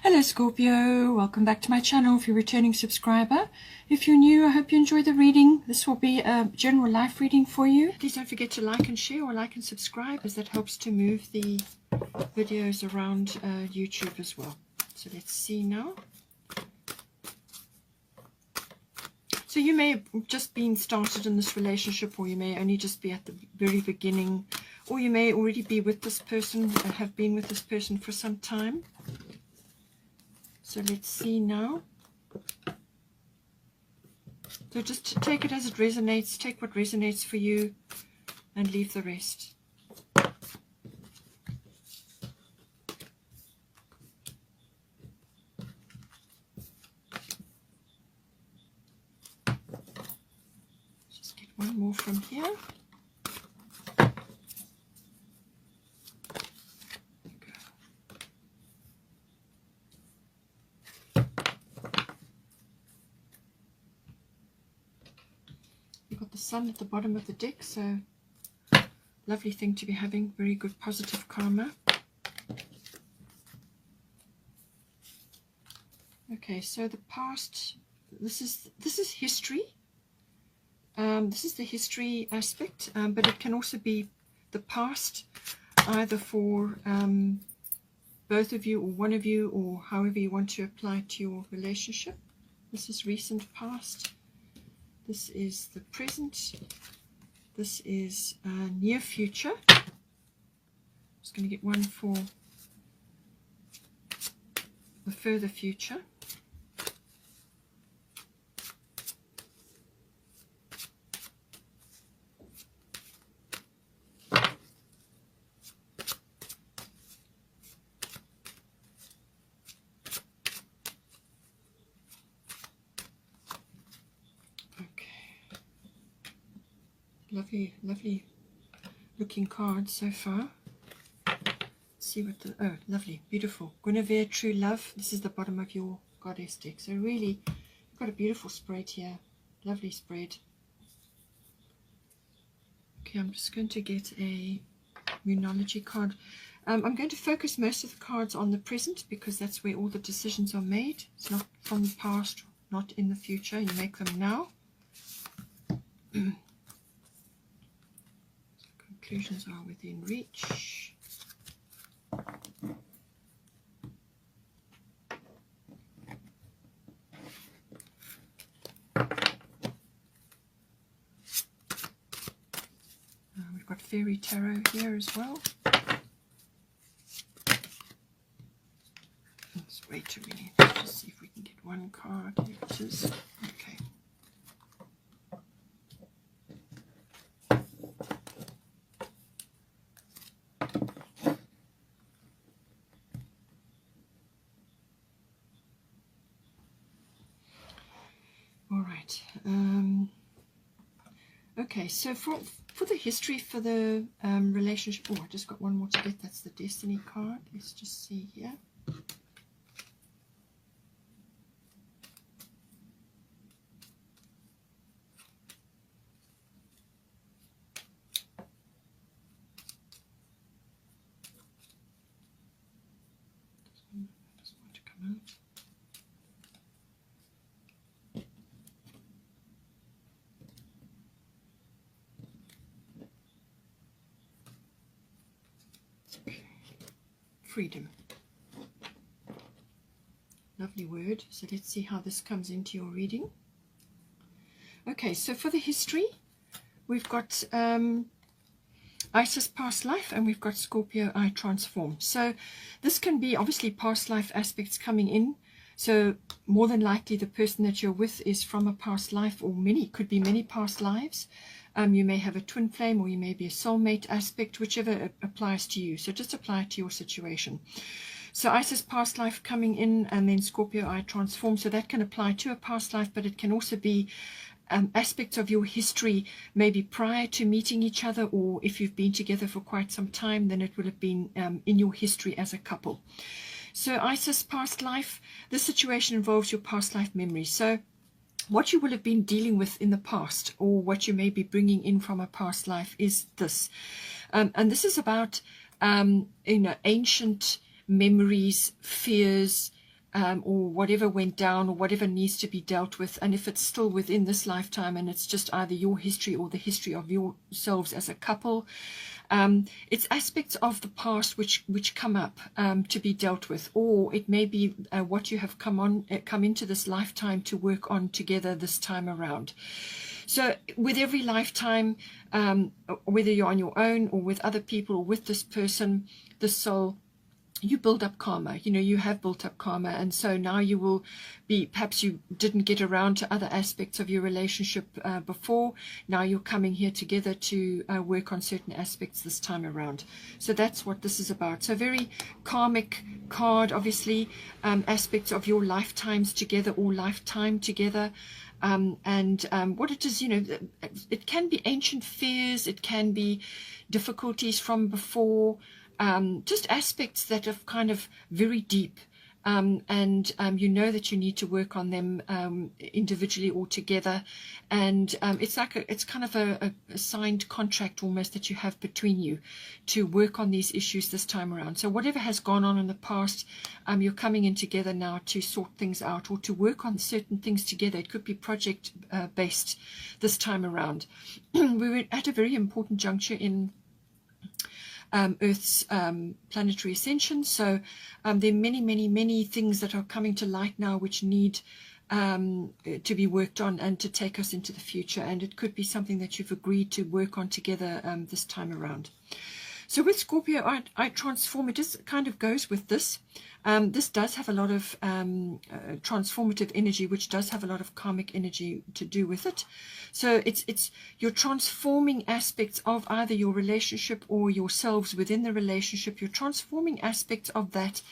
Hello Scorpio, welcome back to my channel if you're a returning subscriber. If you're new, I hope you enjoy the reading. This will be a general life reading for you. Please don't forget to like and share or like and subscribe, as that helps to move the videos around YouTube as well. So let's see now. So you may have just been started in this relationship, or you may only just be at the very beginning, or you may already be with this person, have been with this person for some time. So let's see now. So just take it as it resonates, take what resonates for you and leave the rest. Just get one more from here. Sun at the bottom of the deck, so lovely thing to be having, very good positive karma. Okay, so the past, this is history. This is the history aspect, but it can also be the past, either for both of you or one of you, or however you want to apply it to your relationship. This is recent past. This is the present. This is near future. I'm just going to get one for the further future. Lovely looking cards so far. Let's see what the, oh, lovely, beautiful. Guinevere, true love. This is the bottom of your goddess deck. So really, you've got a beautiful spread here. Lovely spread. Okay, I'm just going to get a Moonology card. I'm going to focus most of the cards on the present, because that's where all the decisions are made. It's not from the past, not in the future. You make them now. Conclusions are within reach. We've got Fairy Tarot here as well. Let's wait a minute. Let's just see if we can get one card. Here it is. Okay. All right. Okay, so for the history, for the relationship, oh, I just got one more to get. That's the Destiny card. Let's just see here. Doesn't want to come out. Freedom. Lovely word. So let's see how this comes into your reading. Okay, so for the history, we've got Isis past life, and we've got Scorpio I transform. So this can be obviously past life aspects coming in. So more than likely the person that you're with is from a past life, or could be many past lives. You may have a twin flame, or you may be a soulmate aspect, whichever applies to you. So just apply it to your situation. So Isis past life coming in, and then Scorpio I transform. So that can apply to a past life, but it can also be aspects of your history, maybe prior to meeting each other, or if you've been together for quite some time, then it will have been in your history as a couple. So Isis past life, this situation involves your past life memories. So what you will have been dealing with in the past, or what you may be bringing in from a past life, is this. And this is about ancient memories, fears, or whatever went down or whatever needs to be dealt with. And if it's still within this lifetime and it's just either your history or the history of yourselves as a couple, it's aspects of the past which come up to be dealt with, or it may be what you have come into this lifetime to work on together this time around. So with every lifetime, whether you're on your own or with other people or with this person, this soul, you build up karma. You have built up karma, and so now you will be, perhaps you didn't get around to other aspects of your relationship before. Now you're coming here together to work on certain aspects this time around. So that's what this is about. So very karmic card, obviously, aspects of your lifetimes together or lifetime together. What it is, it can be ancient fears, it can be difficulties from before, just aspects that are kind of very deep, that you need to work on them individually or together, and it's kind of a signed contract almost that you have between you to work on these issues this time around. So whatever has gone on in the past, you're coming in together now to sort things out or to work on certain things together. It could be project based this time around. We were at a very important juncture in Earth's planetary ascension. So there are many things that are coming to light now which need to be worked on and to take us into the future. And it could be something that you've agreed to work on together this time around. So with Scorpio, I transform. It just kind of goes with this. This does have a lot of transformative energy, which does have a lot of karmic energy to do with it. So it's you're transforming aspects of either your relationship or yourselves within the relationship. You're transforming aspects of that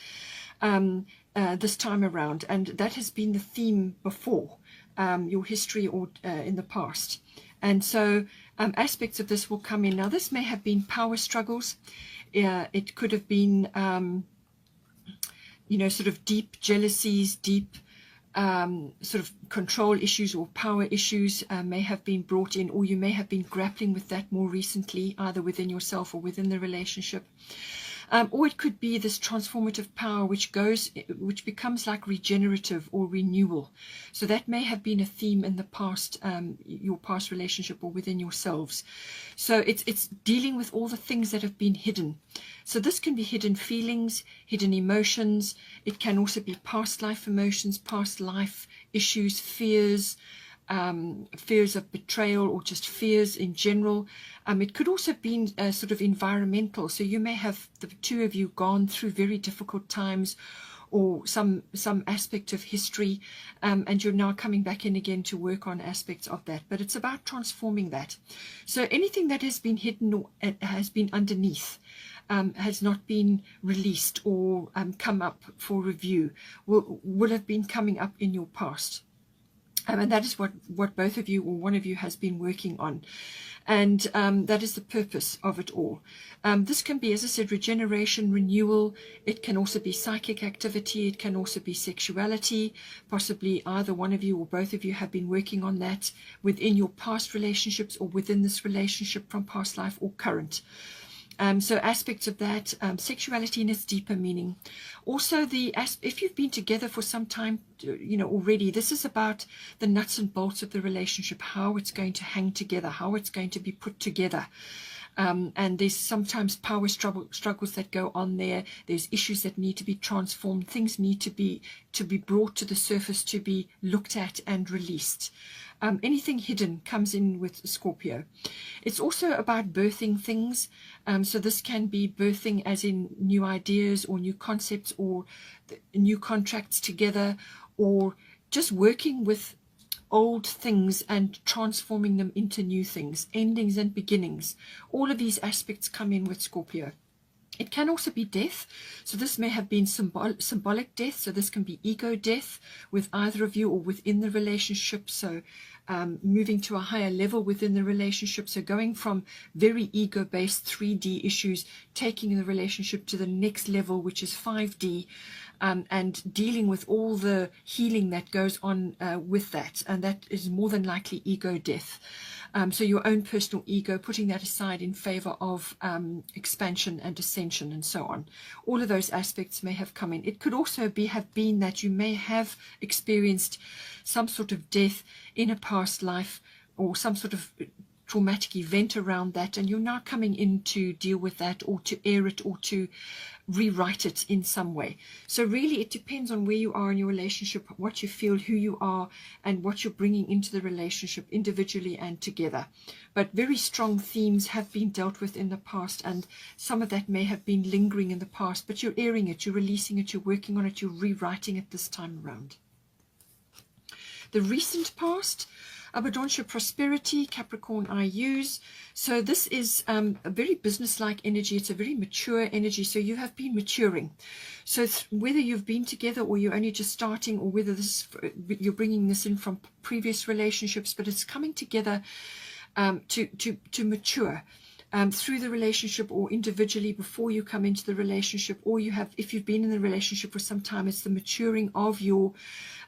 this time around, and that has been the theme before, your history or in the past. And so aspects of this will come in. Now, this may have been power struggles. It could have been, sort of deep jealousies, deep sort of control issues or power issues may have been brought in, or you may have been grappling with that more recently, either within yourself or within the relationship. Or it could be this transformative power which becomes like regenerative or renewal. So that may have been a theme in the past, your past relationship or within yourselves. So it's dealing with all the things that have been hidden. So this can be hidden feelings, hidden emotions. It can also be past life emotions, past life issues, fears, fears of betrayal, or just fears in general. It could also be sort of environmental. So you may have, the two of you, gone through very difficult times or some aspect of history, and you're now coming back in again to work on aspects of that. But it's about transforming that. So anything that has been hidden or has been underneath, has not been released or come up for review, will have been coming up in your past. And that is what both of you or one of you has been working on. And that is the purpose of it all. This can be, as I said, regeneration, renewal. It can also be psychic activity. It can also be sexuality. Possibly either one of you or both of you have been working on that within your past relationships or within this relationship from past life or current. So aspects of that, sexuality in its deeper meaning. Also, if you've been together for some time, already, this is about the nuts and bolts of the relationship, how it's going to hang together, how it's going to be put together. And there's sometimes power struggles that go on there. There's issues that need to be transformed. Things need to be brought to the surface, to be looked at and released. Anything hidden comes in with Scorpio. It's also about birthing things. So this can be birthing as in new ideas or new concepts or new contracts together, or just working with old things and transforming them into new things, endings and beginnings. All of these aspects come in with Scorpio. It can also be death. So this may have been symbolic death. So this can be ego death with either of you or within the relationship. So moving to a higher level within the relationship. So going from very ego-based 3D issues, taking the relationship to the next level, which is 5D, and dealing with all the healing that goes on with that. And that is more than likely ego death. So your own personal ego, putting that aside in favor of expansion and ascension and so on. All of those aspects may have come in. It could also have been that you may have experienced some sort of death in a past life, or some sort of traumatic event around that, and you're now coming in to deal with that, or to air it, or to rewrite it in some way. So really it depends on where you are in your relationship, what you feel, who you are, and what you're bringing into the relationship individually and together. But very strong themes have been dealt with in the past, and some of that may have been lingering in the past, but you're airing it, you're releasing it, you're working on it, you're rewriting it this time around. The recent past, abundance, prosperity, Capricorn I use. So this is a very business-like energy. It's a very mature energy. So you have been maturing. So whether you've been together or you're only just starting, or whether you're bringing this in from previous relationships, but it's coming together to mature through the relationship, or individually before you come into the relationship, or if you've been in the relationship for some time, it's the maturing of your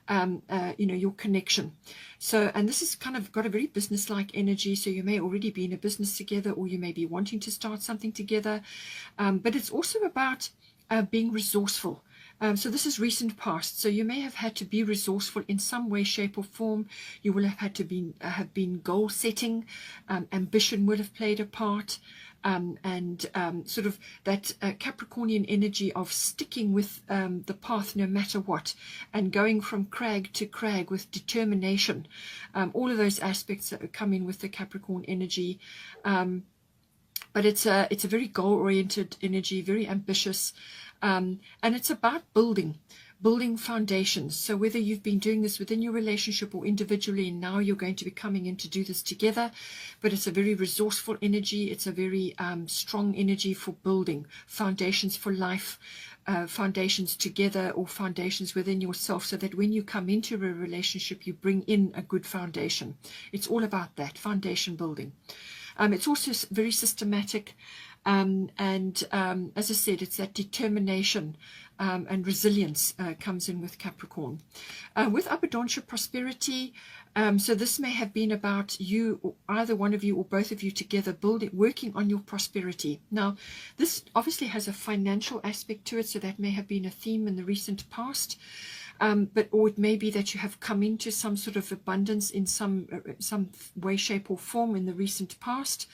your connection. So, and this has kind of got a very business-like energy. So you may already be in a business together, or you may be wanting to start something together. But it's also about being resourceful. So this is recent past. So you may have had to be resourceful in some way, shape, or form. You will have had to have been goal setting. Ambition would have played a part. Sort of that Capricornian energy of sticking with the path no matter what, and going from crag to crag with determination. All of those aspects that come in with the Capricorn energy. But it's a very goal-oriented energy, very ambitious, and it's about building foundations. So whether you've been doing this within your relationship or individually, and now you're going to be coming in to do this together, but it's a very resourceful energy. It's a very strong energy for building foundations for life, foundations together, or foundations within yourself, so that when you come into a relationship, you bring in a good foundation. It's all about that, foundation building. It's also very systematic, and as I said, it's that determination and resilience comes in with Capricorn. With abundance, prosperity, so this may have been about you, or either one of you or both of you together, working on your prosperity. Now, this obviously has a financial aspect to it, so that may have been a theme in the recent past. Or it may be that you have come into some sort of abundance in some way, shape, or form in the recent past.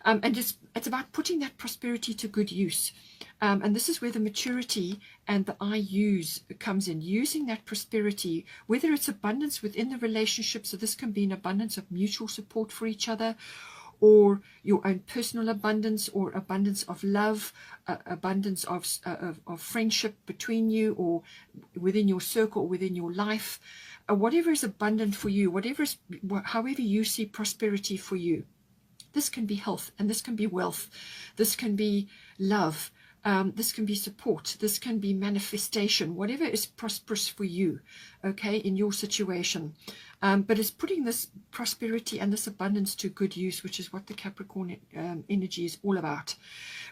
And it's about putting that prosperity to good use. And this is where the maturity and the I use comes in, using that prosperity, whether it's abundance within the relationship. So this can be an abundance of mutual support for each other, or your own personal abundance, or abundance of love, abundance of friendship between you, or within your circle, or within your life. Whatever is abundant for you, however you see prosperity for you. This can be health, and this can be wealth. This can be love. This can be support. This can be manifestation. Whatever is prosperous for you, okay, in your situation. But it's putting this prosperity and this abundance to good use, which is what the Capricorn energy is all about.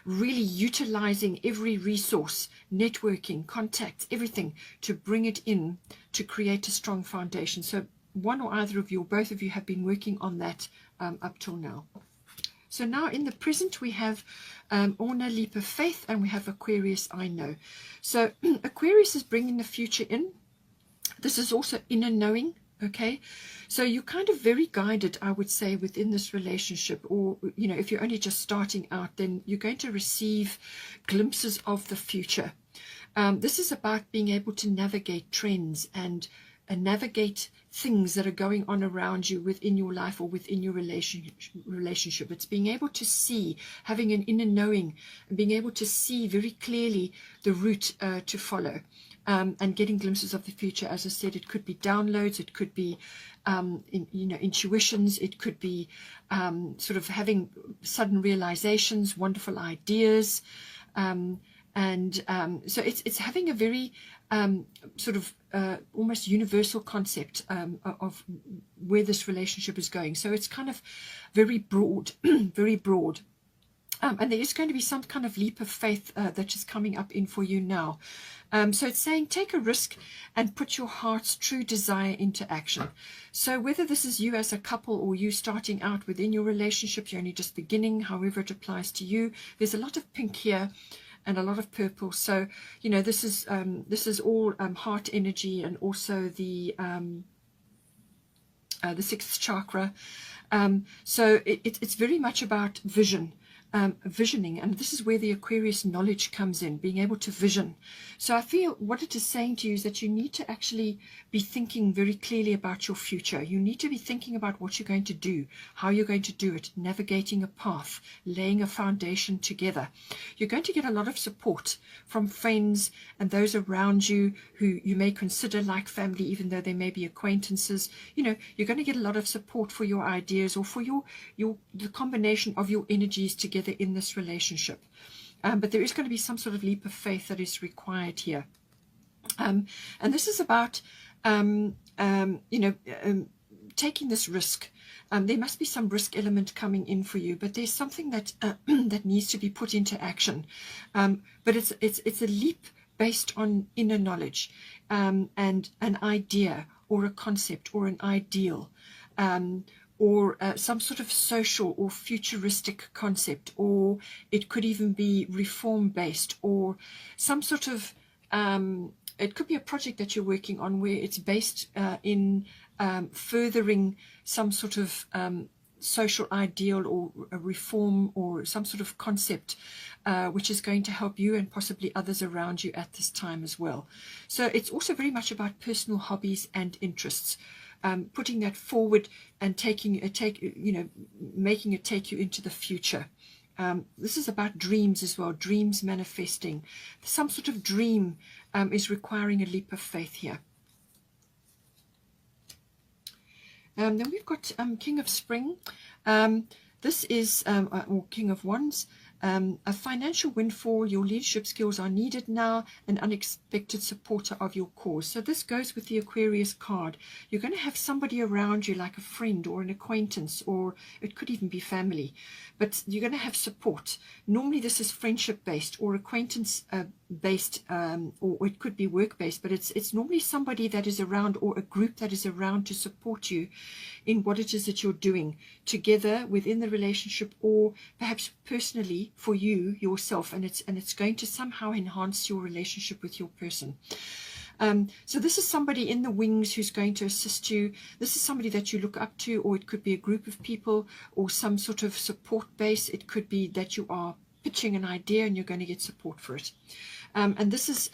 Really utilizing every resource, networking, contacts, everything, to bring it in to create a strong foundation. So one or either of you, or both of you, have been working on that up till now. So now in the present we have Orna, Leap of Faith, and we have Aquarius, I Know. So Aquarius is bringing the future in. This is also inner knowing, okay? So you're kind of very guided, I would say, within this relationship. Or, you know, if you're only just starting out, then you're going to receive glimpses of the future. This is about being able to navigate trends and navigate things that are going on around you within your life or within your relationship. It's being able to see, having an inner knowing, and being able to see very clearly the route to follow, and getting glimpses of the future. As I said, it could be downloads, it could be intuitions, it could be sort of having sudden realizations, wonderful ideas, And so it's having a very sort of almost universal concept of where this relationship is going. So it's kind of very broad, very broad. And there is going to be some kind of leap of faith that is coming up in for you now. So it's saying take a risk and put your heart's true desire into action. So whether this is you as a couple or you starting out within your relationship, you're only just beginning, however it applies to you, there's a lot of pink here and a lot of purple. So, you know, this is all heart energy, and also the sixth chakra. So it's very much about vision. Visioning, and this is where the Aquarius knowledge comes in, being able to vision. So I feel what it is saying to you is that you need to actually be thinking very clearly about your future. You need to be thinking about what you're going to do, how you're going to do it, navigating a path, laying a foundation together. You're going to get a lot of support from friends and those around you who you may consider like family, even though they may be acquaintances. You know, you're going to get a lot of support for your ideas, or for the combination of your energies together in this relationship. But there is going to be some sort of leap of faith that is required here. And this is about, taking this risk. There must be some risk element coming in for you, but there's something that that needs to be put into action. But it's a leap based on inner knowledge, and an idea or a concept or an ideal. Or some sort of social or futuristic concept, or it could even be reform-based, or some sort of, it could be a project that you're working on where it's based in furthering some sort of social ideal or a reform or some sort of concept which is going to help you and possibly others around you at this time as well. So it's also very much about personal hobbies and interests. Putting that forward and making it take you into the future. This is about dreams as well, dreams manifesting. Some sort of dream is requiring a leap of faith here. Then we've got King of Spring. This is, or King of Wands. A financial windfall, your leadership skills are needed now, an unexpected supporter of your cause. So this goes with the Aquarius card. You're going to have somebody around you, like a friend or an acquaintance, or it could even be family, but you're going to have support. Normally this is friendship based or acquaintance based, or it could be work based, but it's normally somebody that is around, or a group that is around to support you in what it is that you're doing together within the relationship, or perhaps personally for you yourself, and it's going to somehow enhance your relationship with your person. So this is somebody in the wings who's going to assist you. This is somebody that you look up to, or it could be a group of people, or some sort of support base. It could be that you are pitching an idea and you're going to get support for it. And this is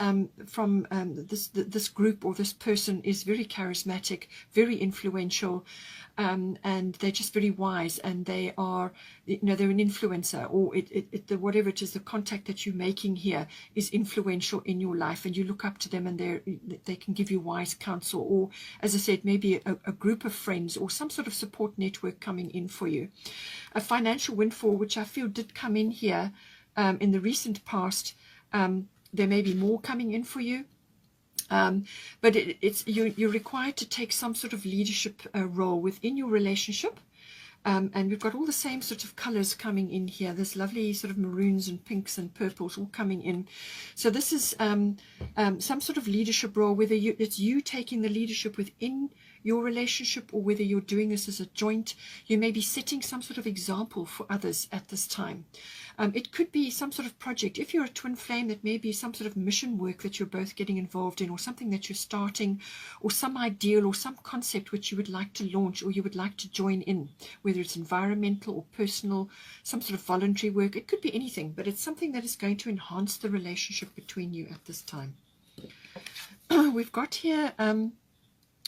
from this group, or this person is very charismatic, very influential, and they're just very wise, and they are, they're an influencer, or whatever it is, the contact that you're making here is influential in your life, and you look up to them, and they can give you wise counsel, or, as I said, maybe a group of friends, or some sort of support network coming in for you. A financial windfall, which I feel did come in here in the recent past. There may be more coming in for you, but you're required to take some sort of leadership role within your relationship. And we've got all the same sort of colors coming in here. There's lovely sort of maroons and pinks and purples all coming in. So this is some sort of leadership role, whether it's you taking the leadership within your relationship, or whether you're doing this as a joint. You may be setting some sort of example for others at this time. It could be some sort of project. If you're a twin flame, that may be some sort of mission work that you're both getting involved in, or something that you're starting, or some ideal or some concept which you would like to launch, or you would like to join in, whether it's environmental or personal, some sort of voluntary work. It could be anything, but it's something that is going to enhance the relationship between you at this time. We've got here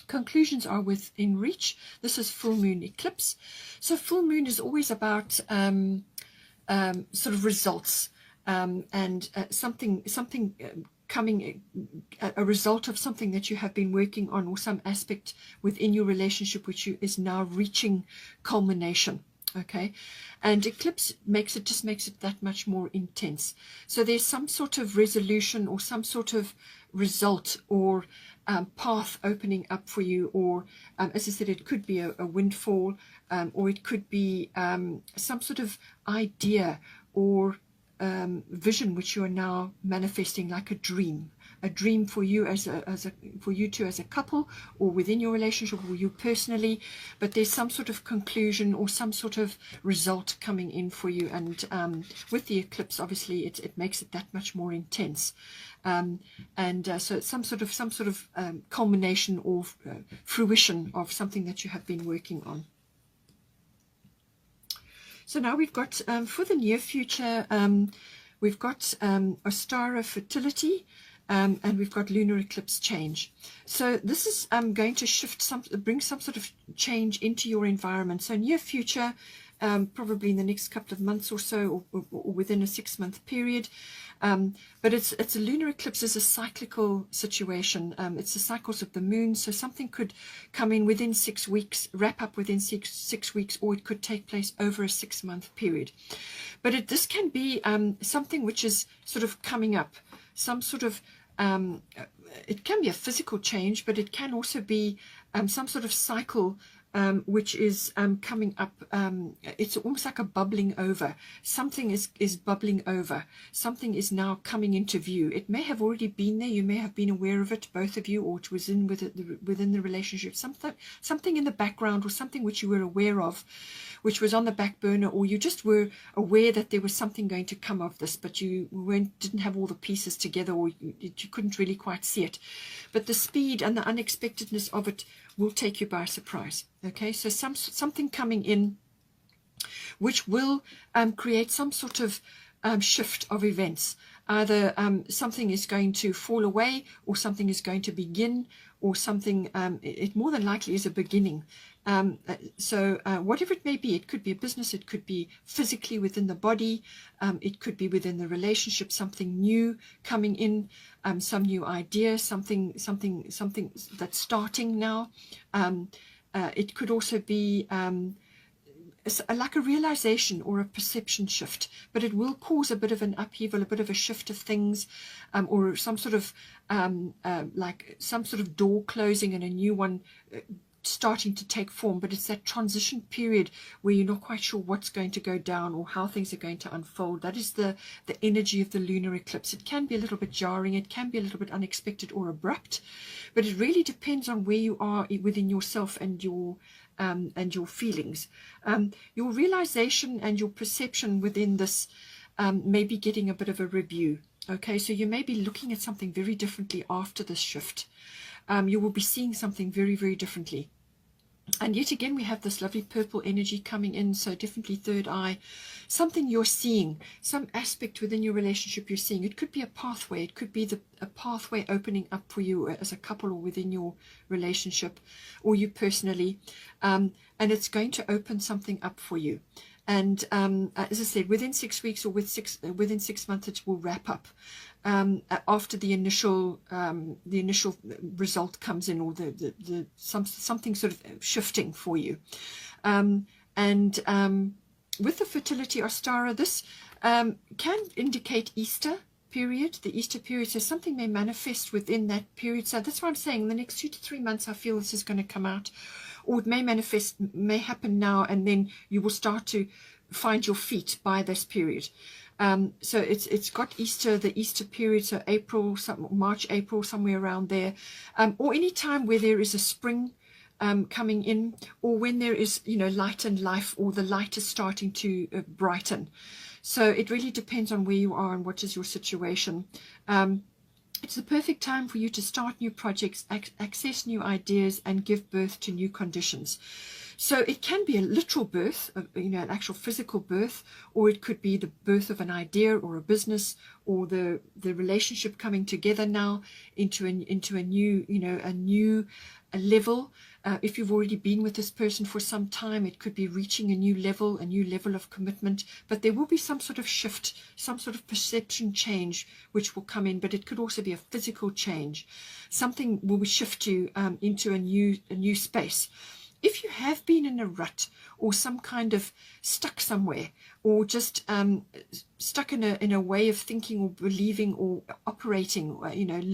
conclusions are within reach. This is full moon eclipse. So full moon is always about sort of results, and something coming, a result of something that you have been working on, or some aspect within your relationship which is now reaching culmination. Okay, and eclipse just makes it that much more intense. So there's some sort of resolution or some sort of result or path opening up for you, or as I said, it could be a windfall, or it could be some sort of idea or vision which you are now manifesting, like a dream for you for you two as a couple, or within your relationship, or you personally. But there's some sort of conclusion or some sort of result coming in for you, and with the eclipse, obviously it makes it that much more intense. So it's some sort of culmination or fruition of something that you have been working on. So now we've got for the near future, we've got Ostara fertility, and we've got lunar eclipse change. So this is going to bring some sort of change into your environment. So near future, probably in the next couple of months or so, or within a 6-month period. But it's a lunar eclipse is a cyclical situation. It's the cycles of the moon. So something could come in within 6 weeks, wrap up within six weeks, or it could take place over a 6-month period. But this can be something which is sort of coming up, some sort of it can be a physical change, but it can also be some sort of cycle which is coming up. It's almost like a bubbling over. Something is bubbling over. Something is now coming into view. It may have already been there. You may have been aware of it, both of you, or it was within the relationship. Something in the background, or something which you were aware of, which was on the back burner, or you just were aware that there was something going to come of this, but you didn't have all the pieces together, or you couldn't really quite see it. But the speed and the unexpectedness of it will take you by surprise. Okay, so something coming in which will create some sort of shift of events. Either something is going to fall away, or something is going to begin, or something, it more than likely is a beginning. So whatever it may be, it could be a business, it could be physically within the body, it could be within the relationship, something new coming in, some new idea, something that's starting now. It could also be like a realization or a perception shift, but it will cause a bit of an upheaval, a bit of a shift of things, or some sort of like some sort of door closing and a new one starting to take form. But it's that transition period where you're not quite sure what's going to go down or how things are going to unfold. That is the energy of the lunar eclipse. It can be a little bit jarring, it can be a little bit unexpected or abrupt, but it really depends on where you are within yourself and your feelings. Your realization and your perception within this may be getting a bit of a review. Okay, so you may be looking at something very differently after this shift. You will be seeing something very, very differently. And yet again, we have this lovely purple energy coming in, so definitely third eye, something you're seeing, some aspect within your relationship you're seeing. It could be a pathway, it could be a pathway opening up for you as a couple or within your relationship, or you personally, and it's going to open something up for you. And as I said, within 6 weeks or within 6 months, it will wrap up. After the initial result comes in, or something sort of shifting for you. With the fertility Ostara, this can indicate Easter period, the Easter period. So something may manifest within that period. So that's why I'm saying in the next 2 to 3 months, I feel this is going to come out, or it may happen now, and then you will start to find your feet by this period. So it's got Easter, the Easter period, so March, April, somewhere around there, or any time where there is a spring coming in, or when there is, light and life, or the light is starting to brighten. So it really depends on where you are and what is your situation. It's the perfect time for you to start new projects, access new ideas, and give birth to new conditions. So it can be a literal birth, an actual physical birth, or it could be the birth of an idea or a business, or the relationship coming together now into a new, a new level. If you've already been with this person for some time, it could be reaching a new level of commitment. But there will be some sort of shift, some sort of perception change which will come in. But it could also be a physical change. Something will shift you into a new space. if you have been in a rut or some kind of stuck somewhere, or just stuck in a way of thinking or believing or operating,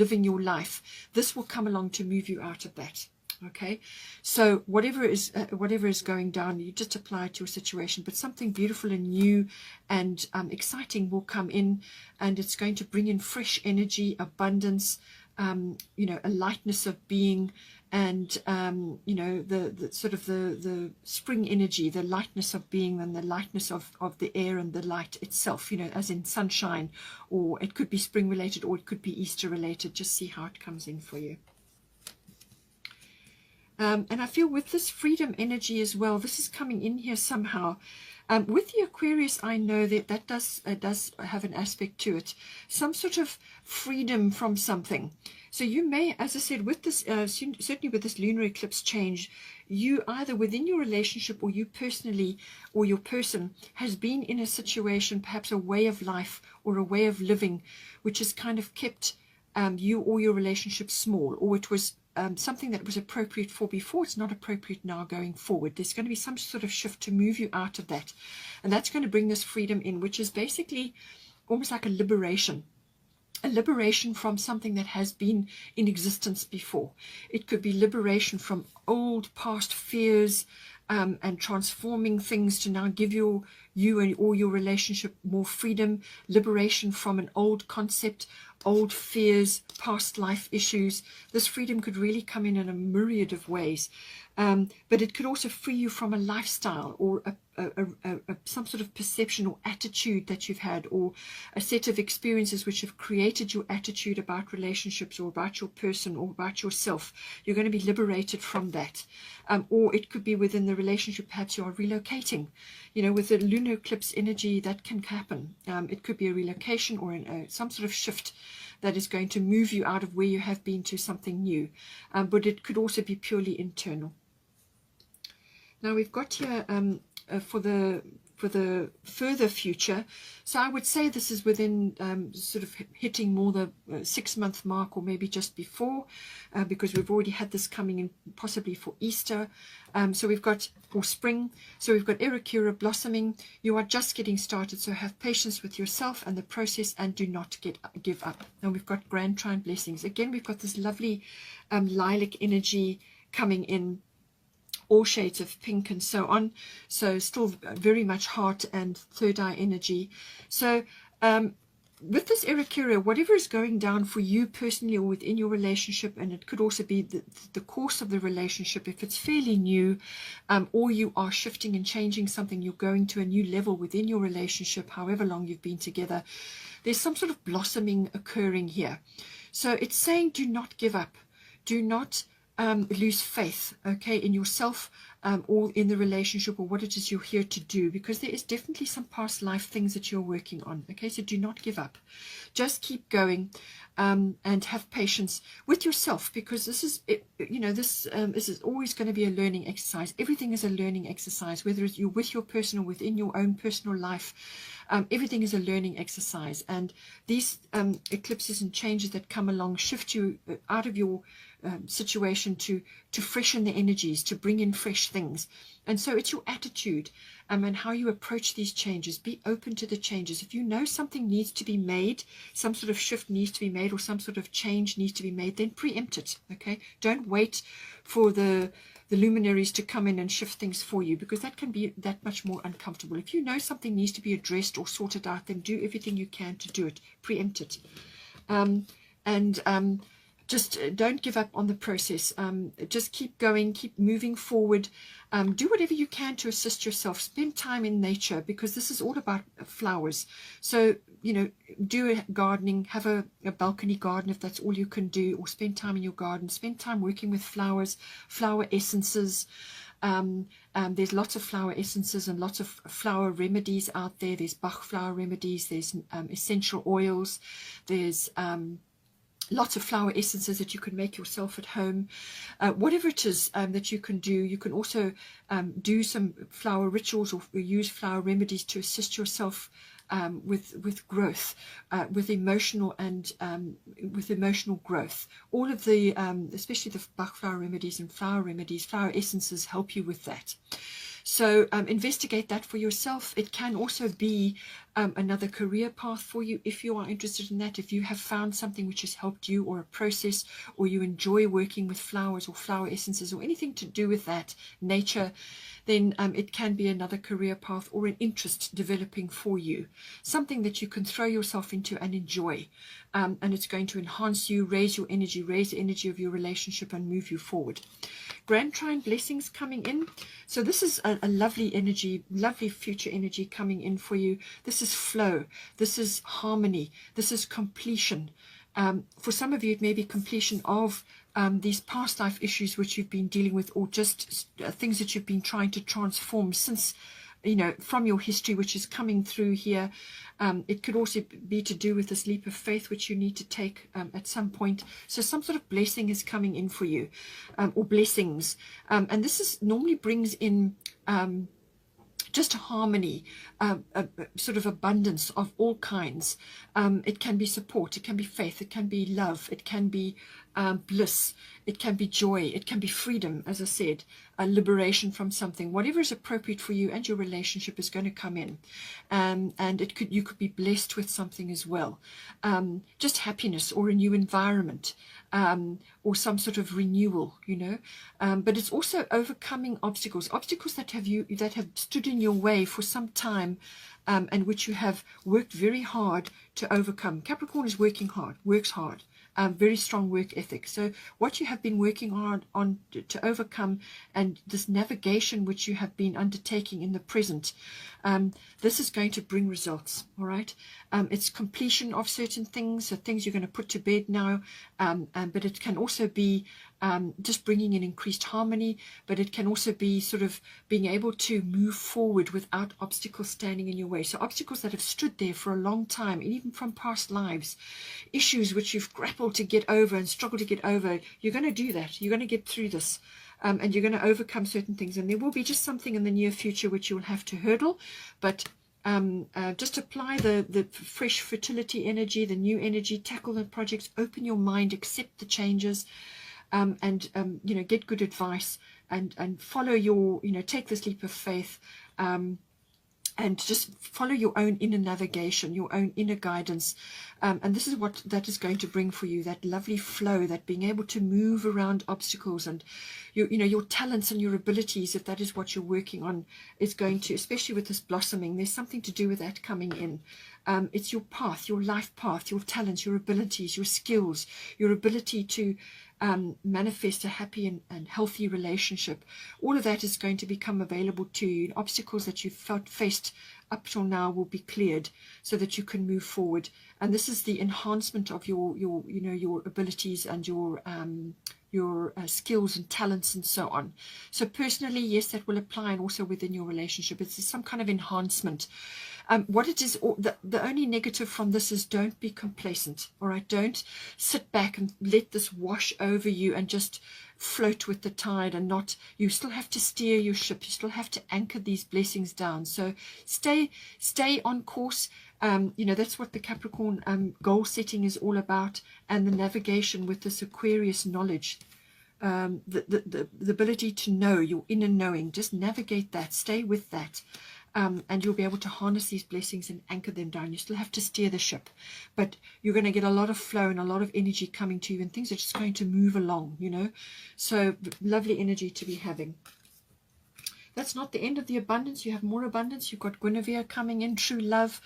living your life, this will come along to move you out of that. Okay, so whatever is going down, you just apply it to your situation, but something beautiful and new and exciting will come in, and it's going to bring in fresh energy, abundance, a lightness of being, and the sort of the spring energy, the lightness of being, and the lightness of the air and the light itself, as in sunshine, or it could be spring related, or it could be Easter related. Just see how it comes in for you. And I feel with this freedom energy as well, this is coming in here somehow. With the Aquarius, I know that does have an aspect to it, some sort of freedom from something. So you may, as I said, with this, certainly with this lunar eclipse change, you either within your relationship, or you personally, or your person has been in a situation, perhaps a way of life or a way of living, which has kind of kept you or your relationship small, or it was something that was appropriate for before, it's not appropriate now going forward. There's going to be some sort of shift to move you out of that, and that's going to bring this freedom in, which is basically almost like a liberation from something that has been in existence before. It could be liberation from old past fears, and transforming things to now give you or your relationship more freedom, liberation from an old concept, old fears, past life issues. This freedom could really come in a myriad of ways, but it could also free you from a lifestyle, or some sort of perception or attitude that you've had, or a set of experiences which have created your attitude about relationships, or about your person, or about yourself. You're going to be liberated from that. Or it could be within the relationship, perhaps you are relocating. With the lunar eclipse energy, that can happen. It could be a relocation, or some sort of shift that is going to move you out of where you have been to something new. But it could also be purely internal. Now we've got here for the further future. So I would say this is within sort of hitting more the 6-month mark, or maybe just before, because we've already had this coming in possibly for Easter. So we've got, or spring, so we've got Erikura blossoming. You are just getting started, so have patience with yourself and the process, and do not give up. And we've got Grand Trine blessings. Again, we've got this lovely lilac energy coming in, all shades of pink and so on. So still very much heart and third eye energy. So with this Erikura, whatever is going down for you personally or within your relationship, and it could also be the course of the relationship, if it's fairly new, or you are shifting and changing something, you're going to a new level within your relationship, however long you've been together, there's some sort of blossoming occurring here. So it's saying do not give up. Do not lose faith, okay, in yourself, or in the relationship, or what it is you're here to do, because there is definitely some past life things that you're working on. Okay, so do not give up. Just keep going, and have patience with yourself, because this is it, this is always going to be a learning exercise. Everything is a learning exercise, whether it's you're with your person or within your own personal life. Everything is a learning exercise, and these eclipses and changes that come along shift you out of your situation to freshen the energies, to bring in fresh things. And so it's your attitude, and how you approach these changes. Be open to the changes. If you know something needs to be made, some sort of shift needs to be made, or some sort of change needs to be made, then preempt it. Okay, don't wait for the luminaries to come in and shift things for you, because that can be that much more uncomfortable. If you know something needs to be addressed or sorted out, then do everything you can to do it. Preempt it. Just don't give up on the process. Just keep going, keep moving forward. Do whatever you can to assist yourself. Spend time in nature, because this is all about flowers. So, do gardening, have a balcony garden if that's all you can do, or spend time in your garden. Spend time working with flowers, flower essences. There's lots of flower essences and lots of flower remedies out there. There's Bach flower remedies, there's essential oils, there's lots of flower essences that you can make yourself at home. Whatever it is that you can do, you can also do some flower rituals, or use flower remedies to assist yourself with growth, with emotional and with emotional growth. All of the, especially the Bach flower remedies and flower remedies, flower essences help you with that. So investigate that for yourself. It can also be another career path for you if you are interested in that. If you have found something which has helped you, or a process, or you enjoy working with flowers or flower essences or anything to do with that, nature, then it can be another career path or an interest developing for you. Something that you can throw yourself into and enjoy. And it's going to enhance you, raise your energy, raise the energy of your relationship and move you forward. Grand Trine blessings coming in. So this is a lovely energy, lovely future energy coming in for you. This is flow. This is harmony. This is completion. For some of you, it may be completion of these past life issues which you've been dealing with, or just things that you've been trying to transform since, from your history, which is coming through here. It could also be to do with this leap of faith, which you need to take at some point. So some sort of blessing is coming in for you, or blessings. And this normally brings in just harmony, sort of abundance of all kinds. It can be support, it can be faith, it can be love, it can be bliss, it can be joy, it can be freedom, as I said, a liberation from something. Whatever is appropriate for you and your relationship is going to come in, and you could be blessed with something as well. Just happiness, or a new environment, or some sort of renewal, but it's also overcoming obstacles that have stood in your way for some time, and which you have worked very hard to overcome. Capricorn is working hard, works hard. Very strong work ethic. So what you have been working on to overcome, and this navigation which you have been undertaking in the present, this is going to bring results. All right. It's completion of certain things, so things you're going to put to bed now, but it can also be just bringing in increased harmony, but it can also be sort of being able to move forward without obstacles standing in your way. So obstacles that have stood there for a long time, and even from past lives, issues which you've grappled to get over and struggled to get over, you're going to do that. You're going to get through this, and you're going to overcome certain things. And there will be just something in the near future which you will have to hurdle, but just apply the fresh fertility energy, the new energy, tackle the projects, open your mind, accept the changes, and get good advice, and follow your, take this leap of faith, and just follow your own inner navigation, your own inner guidance. And this is what that is going to bring for you, that lovely flow, that being able to move around obstacles, and your talents and your abilities, if that is what you're working on, is going to, especially with this blossoming, there's something to do with that coming in. It's your path, your life path, your talents, your abilities, your skills, your ability to manifest a happy and healthy relationship. All of that is going to become available to you. Obstacles that you've faced up till now will be cleared, so that you can move forward. And this is the enhancement of your abilities and your skills and talents and so on. So personally, yes, that will apply, and also within your relationship. It's some kind of enhancement. What it is, the only negative from this is, don't be complacent. All right, don't sit back and let this wash over you and just float with the tide, and not, you still have to steer your ship. You still have to anchor these blessings down. So stay on course. That's what the Capricorn goal setting is all about, and the navigation with this Aquarius knowledge, the ability to know, your inner knowing. Just navigate that, stay with that, and you'll be able to harness these blessings and anchor them down. You still have to steer the ship, but you're going to get a lot of flow and a lot of energy coming to you, and things are just going to move along, so lovely energy to be having. That's not the end of the abundance. You have more abundance. You've got Guinevere coming in, true love.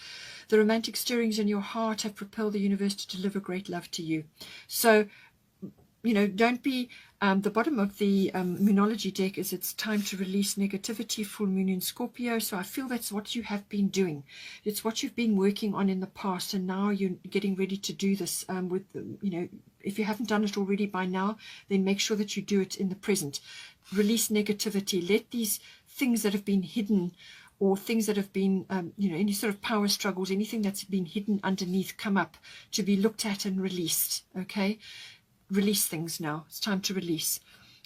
The romantic stirrings in your heart have propelled the universe to deliver great love to you. So, don't be, the bottom of the Moonology deck is, it's time to release negativity, full moon in Scorpio. So I feel that's what you have been doing. It's what you've been working on in the past, and now you're getting ready to do this with, if you haven't done it already by now, then make sure that you do it in the present. Release negativity. Let these things that have been hidden, or things that have been, any sort of power struggles, anything that's been hidden underneath, come up to be looked at and released. Okay? Release things now. It's time to release.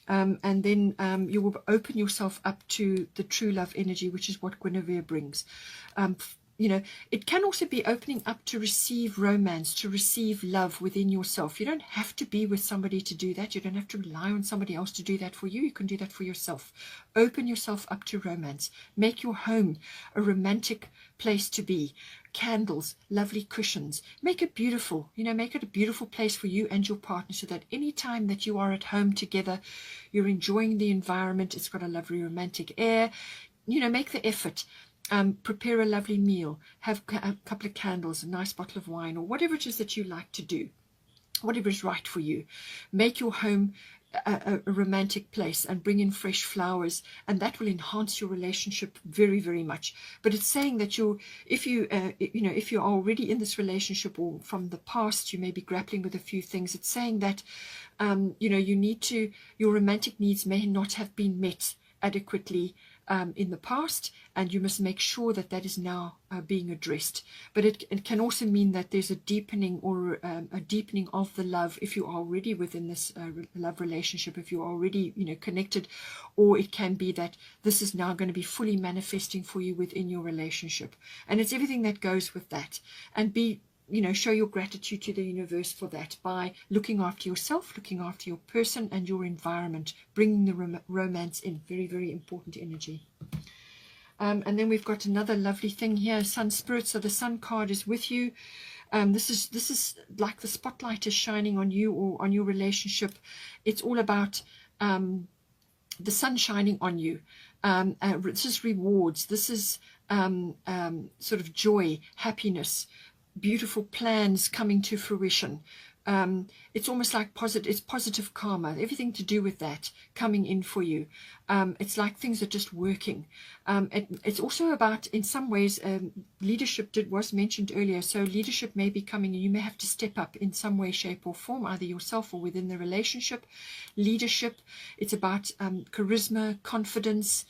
And then you will open yourself up to the true love energy, which is what Guinevere brings. you know, it can also be opening up to receive romance, to receive love within yourself. You don't have to be with somebody to do that. You don't have to rely on somebody else to do that for you. You can do that for yourself. Open yourself up to romance. Make your home a romantic place to be. Candles, lovely cushions. Make it beautiful. You know, make it a beautiful place for you and your partner, so that any time that you are at home together, you're enjoying the environment. It's got a lovely romantic air. You know, make the effort. Prepare a lovely meal, have a couple of candles, a nice bottle of wine, or whatever it is that you like to do, whatever is right for you. Make your home a romantic place, and bring in fresh flowers, and that will enhance your relationship very, very much. But it's saying that if you're already in this relationship, or from the past you may be grappling with a few things, it's saying that your romantic needs may not have been met adequately in the past, and you must make sure that that is now being addressed. But it can also mean that there's a deepening, or a deepening of the love if you're already within this love relationship, if you're already connected. Or it can be that this is now going to be fully manifesting for you within your relationship, and it's everything that goes with that. And show your gratitude to the universe for that, by looking after yourself, looking after your person and your environment, bringing the romance in. Very, very important energy. And then we've got another lovely thing here, Sun Spirit. So the Sun card is with you. This is like the spotlight is shining on you or on your relationship. It's all about the sun shining on you. This is rewards. This is sort of joy, happiness, beautiful plans coming to fruition. It's almost like positive karma, everything to do with that coming in for you. It's like things are just working. It's also about, in some ways, leadership was mentioned earlier. So leadership may be coming, and you may have to step up in some way, shape or form, either yourself or within the relationship. Leadership, it's about charisma, confidence,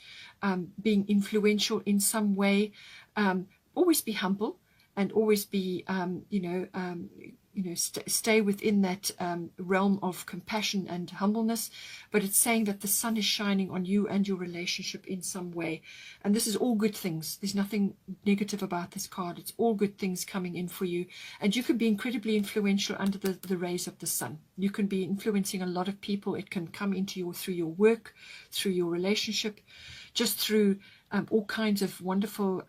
being influential in some way. Always be humble, and always be, stay within that realm of compassion and humbleness. But it's saying that the sun is shining on you and your relationship in some way. And this is all good things. There's nothing negative about this card. It's all good things coming in for you. And you can be incredibly influential under the rays of the sun. You can be influencing a lot of people. It can come into you through your work, through your relationship, just through all kinds of wonderful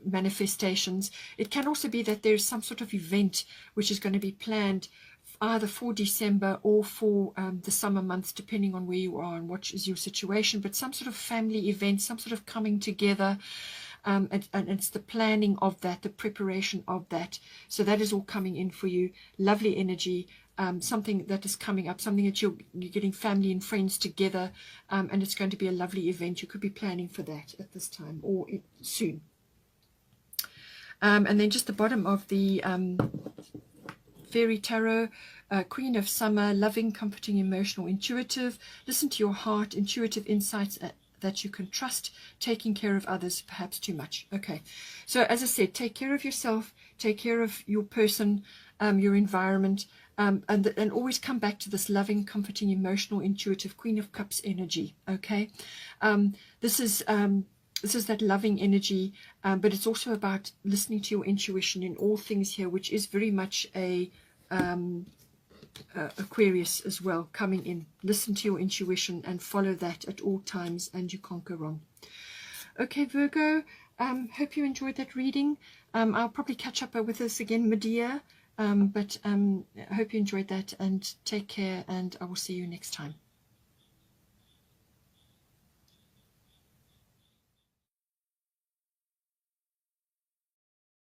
manifestations. It can also be that there's some sort of event which is going to be planned either for December or for the summer months, depending on where you are and what is your situation. But some sort of family event, some sort of coming together, and it's the planning of that, the preparation of that. So that is all coming in for you. Lovely energy. Something that is coming up, something that you're getting family and friends together, and it's going to be a lovely event. You could be planning for that at this time or soon. And then just the bottom of the Fairy Tarot, Queen of Summer, loving, comforting, emotional, intuitive. Listen to your heart, intuitive insights that you can trust, taking care of others, perhaps too much. Okay, so as I said, take care of yourself, take care of your person, your environment. And always come back to this loving, comforting, emotional, intuitive Queen of Cups energy. Okay, this is that loving energy, but it's also about listening to your intuition in all things here, which is very much a Aquarius as well coming in. Listen to your intuition and follow that at all times, and you can't go wrong. Okay, Virgo. Hope you enjoyed that reading. I'll probably catch up with this again mid-year. But I hope you enjoyed that, and take care, and I will see you next time.